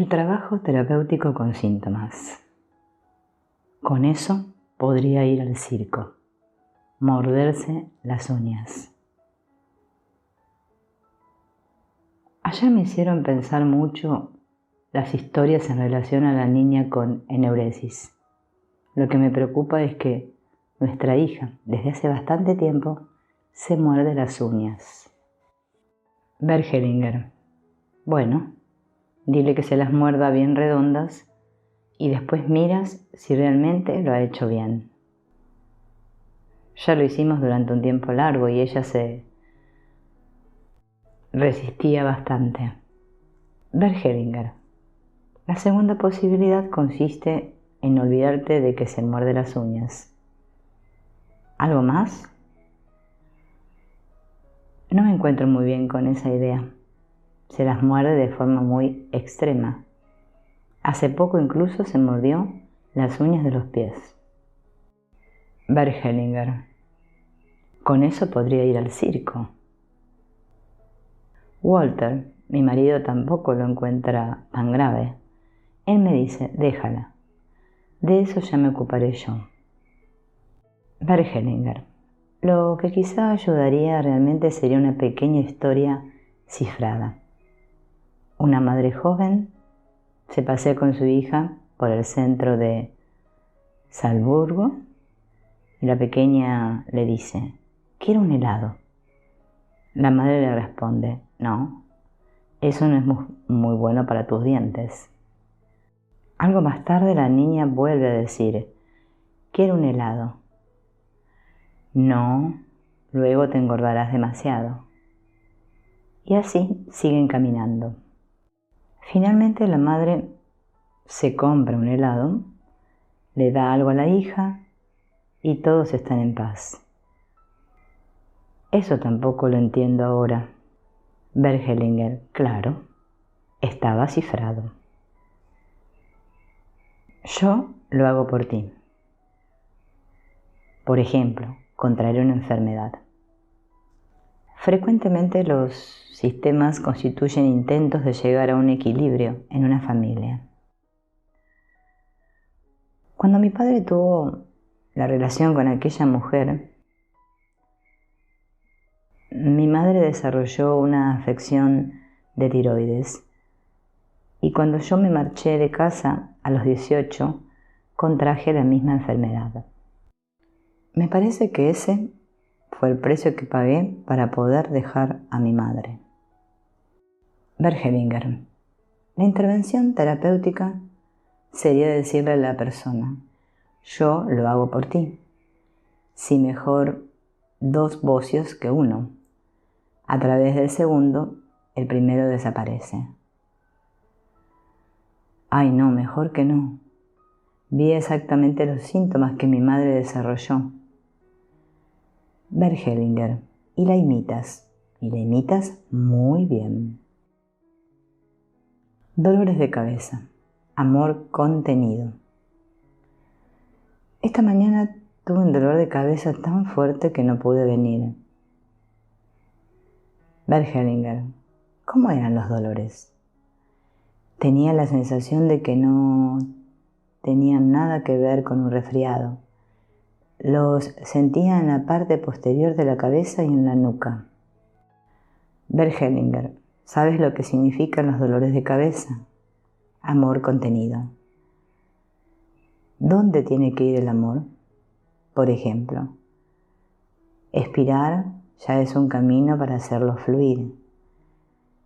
El trabajo terapéutico con síntomas. Con eso podría ir al circo, morderse las uñas. Ayer me hicieron pensar mucho las historias en relación a la niña con enuresis. Lo que me preocupa es que nuestra hija, desde hace bastante tiempo, se muerde las uñas. Bergelinger. Bueno, dile que se las muerda bien redondas y después miras si realmente lo ha hecho bien. Ya lo hicimos durante un tiempo largo y ella se resistía bastante. Bergelinger. La segunda posibilidad consiste en olvidarte de que se muerde las uñas. ¿Algo más? No me encuentro muy bien con esa idea. Se las muerde de forma muy extrema. Hace poco incluso se mordió las uñas de los pies. Bergelinger. Con eso podría ir al circo. Walter, mi marido, tampoco lo encuentra tan grave. Él me dice, déjala. De eso ya me ocuparé yo. Bergelinger. Lo que quizá ayudaría realmente sería una pequeña historia cifrada. Una madre joven se pasea con su hija por el centro de Salzburgo y la pequeña le dice, quiero un helado. La madre le responde, no, eso no es muy bueno para tus dientes. Algo más tarde la niña vuelve a decir, quiero un helado. No, luego te engordarás demasiado. Y así siguen caminando. Finalmente la madre se compra un helado, le da algo a la hija y todos están en paz. Eso tampoco lo entiendo ahora. Bergelinger, claro, estaba cifrado. Yo lo hago por ti. Por ejemplo, contraer una enfermedad. Frecuentemente los sistemas constituyen intentos de llegar a un equilibrio en una familia. Cuando mi padre tuvo la relación con aquella mujer, mi madre desarrolló una afección de tiroides y cuando yo me marché de casa a los 18, contraje la misma enfermedad. Me parece que ese fue el precio que pagué para poder dejar a mi madre. Bergelinger. La intervención terapéutica sería decirle a la persona, yo lo hago por ti. Si mejor 2 bocios que 1. A través del segundo, el primero desaparece. Ay, no, mejor que no. Vi exactamente los síntomas que mi madre desarrolló. Bergelinger. Y la imitas muy bien. Dolores de cabeza. Amor contenido. Esta mañana tuve un dolor de cabeza tan fuerte que no pude venir. Bergelinger. ¿Cómo eran los dolores? Tenía la sensación de que no tenían nada que ver con un resfriado. Los sentía en la parte posterior de la cabeza y en la nuca. Bergelinger. ¿Sabes lo que significan los dolores de cabeza? Amor contenido. ¿Dónde tiene que ir el amor? Por ejemplo, expirar ya es un camino para hacerlo fluir.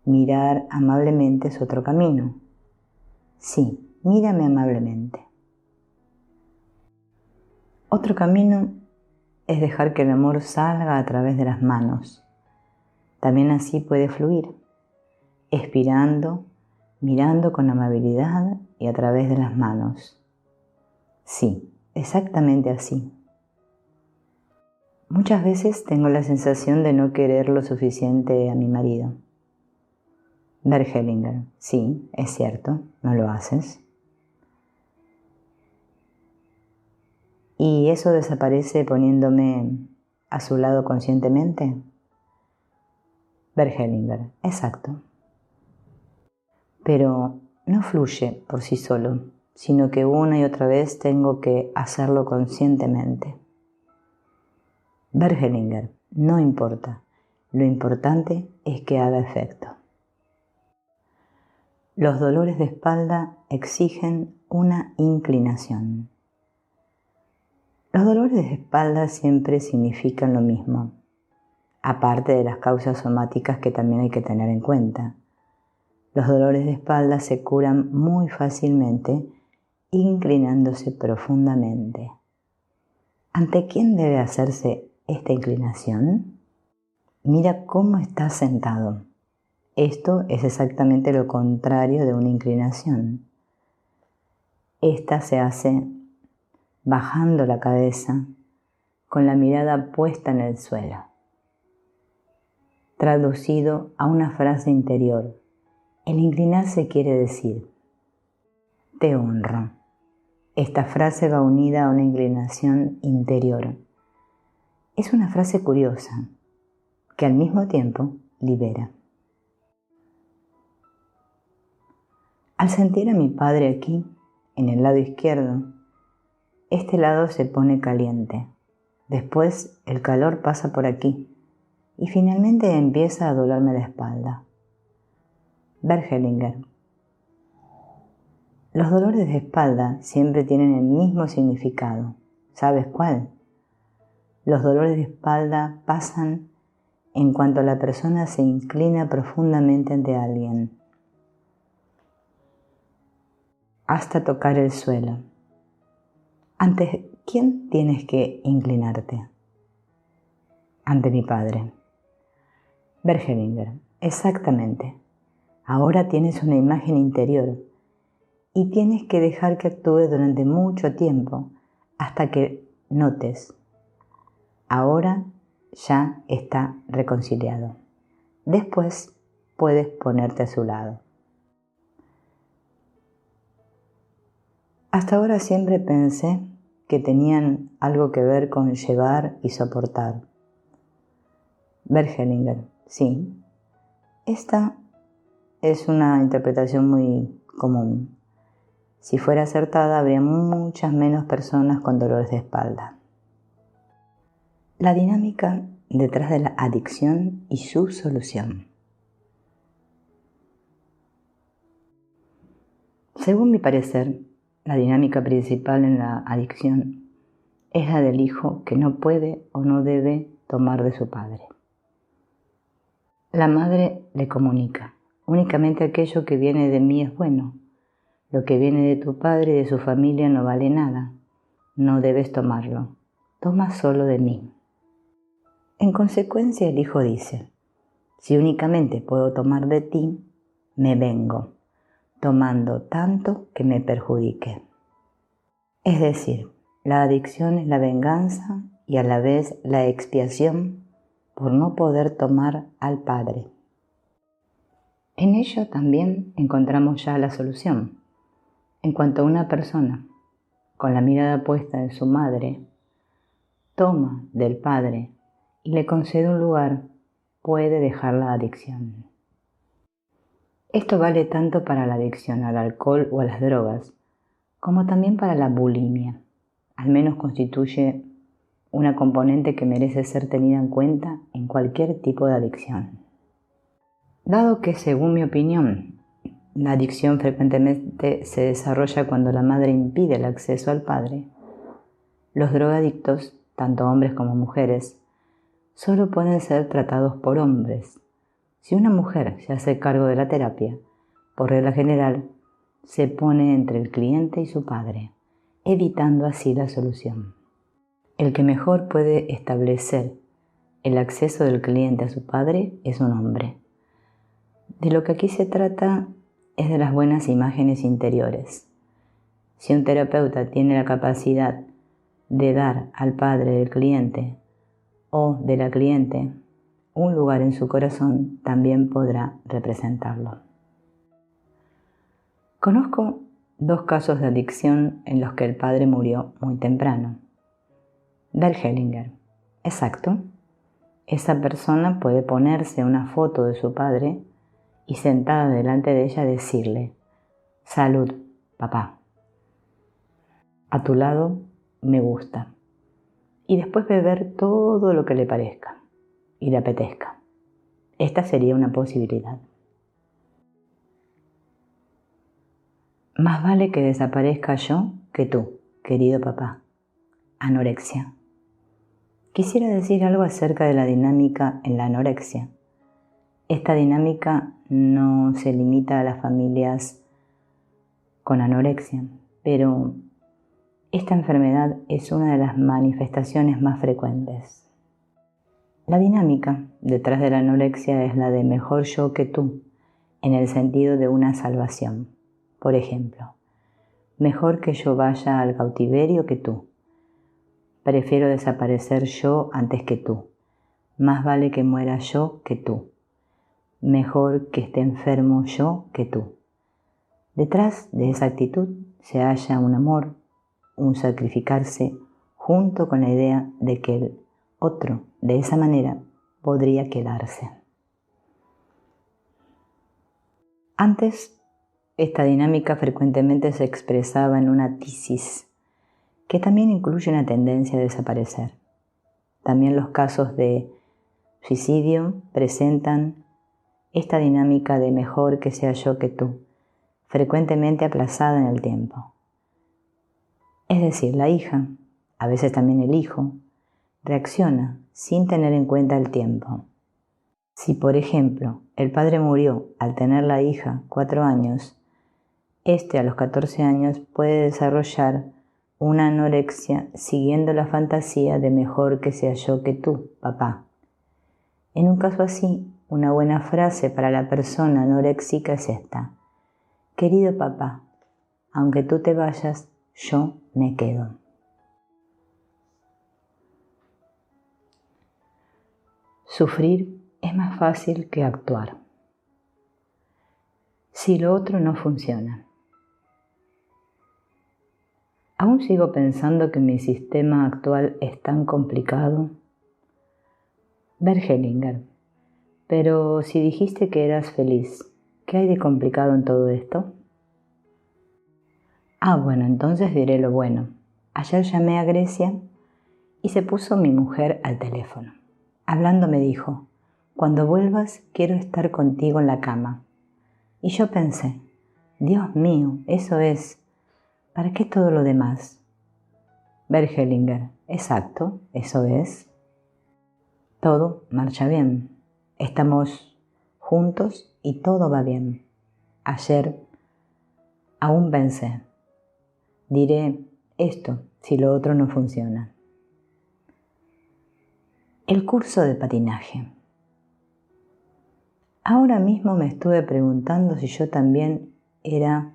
Mirar amablemente es otro camino. Sí, mírame amablemente. Otro camino es dejar que el amor salga a través de las manos. También así puede fluir, expirando, mirando con amabilidad y a través de las manos. Sí, exactamente así. Muchas veces tengo la sensación de no querer lo suficiente a mi marido. Bergelinger. Sí, es cierto, no lo haces. ¿Y eso desaparece poniéndome a su lado conscientemente? Bergelinger. Exacto. Pero no fluye por sí solo, sino que una y otra vez tengo que hacerlo conscientemente. Bert Hellinger, no importa, lo importante es que haga efecto. Los dolores de espalda exigen una inclinación. Los dolores de espalda siempre significan lo mismo, aparte de las causas somáticas que también hay que tener en cuenta. Los dolores de espalda se curan muy fácilmente inclinándose profundamente. ¿Ante quién debe hacerse esta inclinación? Mira cómo estás sentado. Esto es exactamente lo contrario de una inclinación. Esta se hace bajando la cabeza, con la mirada puesta en el suelo. Traducido a una frase interior, el inclinarse quiere decir: te honro. Esta frase va unida a una inclinación interior. Es una frase curiosa, que al mismo tiempo libera. Al sentir a mi padre aquí, en el lado izquierdo, este lado se pone caliente. Después el calor pasa por aquí y finalmente empieza a dolerme la espalda. Bert Hellinger. Los dolores de espalda siempre tienen el mismo significado. ¿Sabes cuál? Los dolores de espalda pasan en cuanto la persona se inclina profundamente ante alguien, hasta tocar el suelo. ¿Ante quién tienes que inclinarte? Ante mi padre. Bert Hellinger. Exactamente. Ahora tienes una imagen interior y tienes que dejar que actúe durante mucho tiempo hasta que notes. Ahora ya está reconciliado. Después puedes ponerte a su lado. Hasta ahora siempre pensé que tenían algo que ver con llevar y soportar. Bert Hellinger, sí. Esta es una interpretación muy común. Si fuera acertada, habría muchas menos personas con dolores de espalda. La dinámica detrás de la adicción y su solución. Según mi parecer, la dinámica principal en la adicción es la del hijo que no puede o no debe tomar de su padre. La madre le comunica: únicamente aquello que viene de mí es bueno. Lo que viene de tu padre y de su familia no vale nada. No debes tomarlo. Toma solo de mí. En consecuencia, el hijo dice: si únicamente puedo tomar de ti, me vengo, tomando tanto que me perjudique. Es decir, la adicción es la venganza y a la vez la expiación por no poder tomar al padre. En ello también encontramos ya la solución. En cuanto una persona, con la mirada puesta en su madre, toma del padre y le concede un lugar, puede dejar la adicción. Esto vale tanto para la adicción al alcohol o a las drogas, como también para la bulimia. Al menos constituye una componente que merece ser tenida en cuenta en cualquier tipo de adicción. Dado que, según mi opinión, la adicción frecuentemente se desarrolla cuando la madre impide el acceso al padre, los drogadictos, tanto hombres como mujeres, solo pueden ser tratados por hombres. Si una mujer se hace cargo de la terapia, por regla general, se pone entre el cliente y su padre, evitando así la solución. El que mejor puede establecer el acceso del cliente a su padre es un hombre. De lo que aquí se trata es de las buenas imágenes interiores. Si un terapeuta tiene la capacidad de dar al padre del cliente o de la cliente un lugar en su corazón, también podrá representarlo. Conozco 2 casos de adicción en los que el padre murió muy temprano. Bert Hellinger. Exacto. Esa persona puede ponerse una foto de su padre y sentada delante de ella decirle: Salud, papá. A tu lado, me gusta. Y después beber todo lo que le parezca y le apetezca. Esta sería una posibilidad. Más vale que desaparezca yo que tú, querido papá. Anorexia. Quisiera decir algo acerca de la dinámica en la anorexia. Esta dinámica no se limita a las familias con anorexia, pero esta enfermedad es una de las manifestaciones más frecuentes. La dinámica detrás de la anorexia es la de mejor yo que tú, en el sentido de una salvación. Por ejemplo, mejor que yo vaya al cautiverio que tú. Prefiero desaparecer yo antes que tú. Más vale que muera yo que tú. Mejor que esté enfermo yo que tú. Detrás de esa actitud se halla un amor, un sacrificarse, junto con la idea de que el otro, de esa manera, podría quedarse. Antes, esta dinámica frecuentemente se expresaba en una tisis, que también incluye una tendencia a desaparecer. También los casos de suicidio presentan esta dinámica de mejor que sea yo que tú, frecuentemente aplazada en el tiempo. Es decir, la hija, a veces también el hijo, reacciona sin tener en cuenta el tiempo. Si, por ejemplo, el padre murió al tener la hija 4 años, a los 14 años puede desarrollar una anorexia siguiendo la fantasía de mejor que sea yo que tú, papá. En un caso así, una buena frase para la persona anoréxica es esta: querido papá, aunque tú te vayas, yo me quedo. Sufrir es más fácil que actuar. Si lo otro no funciona. Aún sigo pensando que mi sistema actual es tan complicado. Bert Hellinger. Pero si dijiste que eras feliz, ¿qué hay de complicado en todo esto? Bueno, entonces diré lo bueno. Ayer llamé a Grecia y se puso mi mujer al teléfono. Hablando me dijo: cuando vuelvas quiero estar contigo en la cama. Y yo pensé: Dios mío, eso es. ¿Para qué todo lo demás? Bert Hellinger. Exacto, eso es. Todo marcha bien. Estamos juntos y todo va bien. Ayer aún pensé: diré esto si lo otro no funciona. El curso de patinaje. Ahora mismo me estuve preguntando si yo también era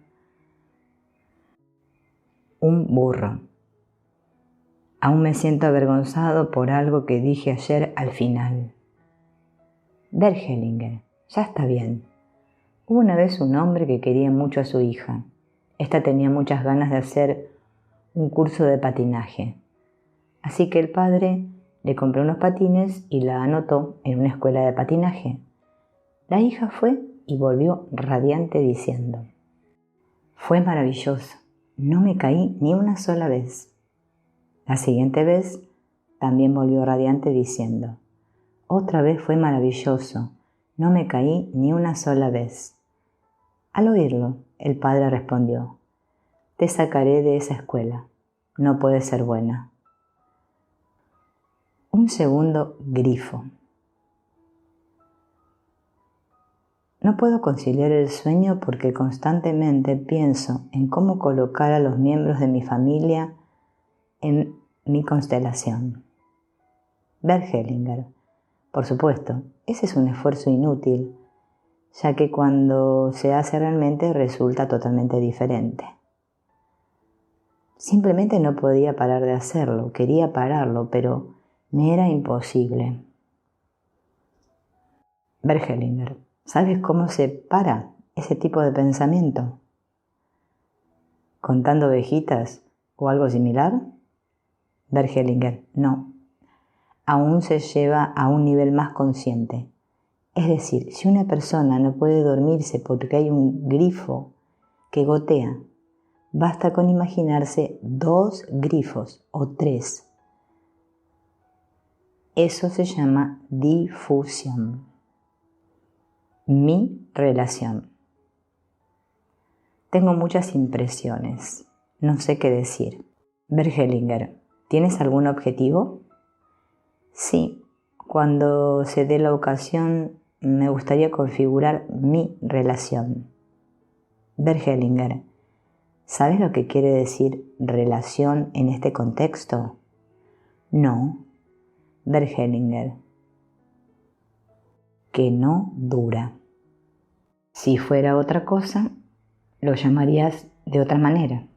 un burro. Aún me siento avergonzado por algo que dije ayer al final. Bert Hellinger, ya está bien. Hubo una vez un hombre que quería mucho a su hija. Esta tenía muchas ganas de hacer un curso de patinaje. Así que el padre le compró unos patines y la anotó en una escuela de patinaje. La hija fue y volvió radiante diciendo: fue maravilloso, no me caí ni una sola vez. La siguiente vez también volvió radiante diciendo: otra vez fue maravilloso, no me caí ni una sola vez. Al oírlo, el padre respondió: te sacaré de esa escuela, no puede ser buena. Un segundo grifo. No puedo conciliar el sueño porque constantemente pienso en cómo colocar a los miembros de mi familia en mi constelación. Bert Hellinger. Por supuesto, ese es un esfuerzo inútil, ya que cuando se hace realmente resulta totalmente diferente. Simplemente no podía parar de hacerlo, quería pararlo, pero me era imposible. Bert Hellinger. ¿Sabes cómo se para ese tipo de pensamiento? ¿Contando ovejitas o algo similar? Bert Hellinger. No. Aún se lleva a un nivel más consciente. Es decir, si una persona no puede dormirse porque hay un grifo que gotea. Basta con imaginarse 2 grifos o 3. Eso se llama difusión. Mi relación. Tengo muchas impresiones. No sé qué decir. Bergelinger, ¿tienes algún objetivo? Sí, cuando se dé la ocasión me gustaría configurar mi relación. Bergelinger, ¿sabes lo que quiere decir relación en este contexto? No. Bergelinger, que no dura. Si fuera otra cosa, lo llamarías de otra manera.